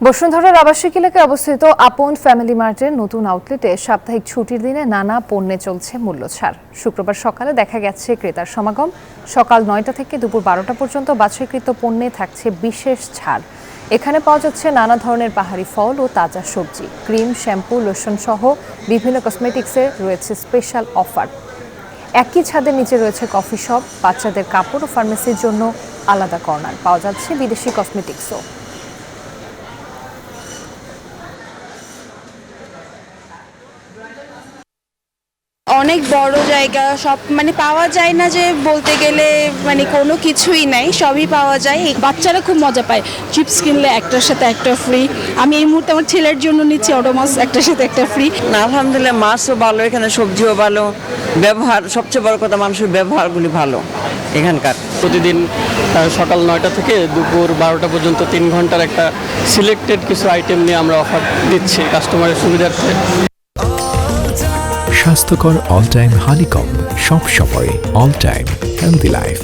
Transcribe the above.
বসুন্ধরার আবাসিক এলাকায় অবস্থিত আপন ফ্যামিলি মার্টের নতুন আউটলেটে সাপ্তাহিক ছুটির দিনে নানা পণ্যে চলছে মূল্য ছাড়। শুক্রবার সকালে দেখা গেছে ক্রেতার সমাগম। সকাল 9টা থেকে দুপুর 12টা পর্যন্ত বাছাইকৃত পণ্যে থাকছে বিশেষ ছাড়। এখানে পাওয়া যাচ্ছে নানা ধরনের পাহাড়ি ফল ও তাজা সবজি, ক্রিম, শ্যাম্পু, লোশন সহ বিভিন্ন কসমেটিক্সে রয়েছে স্পেশাল অফার। একই ছাদের নিচে রয়েছে কফি শপ, বাচ্চাদের কাপড় ও ফার্মেসির জন্য আলাদা কর্নার। পাওয়া যাচ্ছে বিদেশি কসমেটিক্সও। অনেক বড় জায়গা, সব পাওয়া যায় না যে বলতে গেলে কোনো কিছুই নাই, সবই পাওয়া যায়। বাচ্চারা খুব মজা পায়, চিপস কিনলে একটার সাথে একটা ফ্রি। আমি এই মুহূর্তে আমার ছেলের জন্য নিচ্ছি অটোমাস, একটার সাথে একটা ফ্রি। না, আলহামদুলিল্লাহ, মাছও ভালো, এখানে সবজিও ভালো, ব্যবহার, সবচেয়ে বড় কথা মানুষের ব্যবহারগুলি ভালো এখানকার। প্রতিদিন সকাল 9টা থেকে দুপুর 12টা পর্যন্ত 3 ঘন্টার একটা সিলেক্টেড কিছু আইটেম নিয়ে আমরা অফার দিচ্ছি কাস্টমারের সুবিধার্থে। স্বাস্থ্যকর অল টাইম হানিকম, সব সময় অল টাইম হেলদি লাইফ।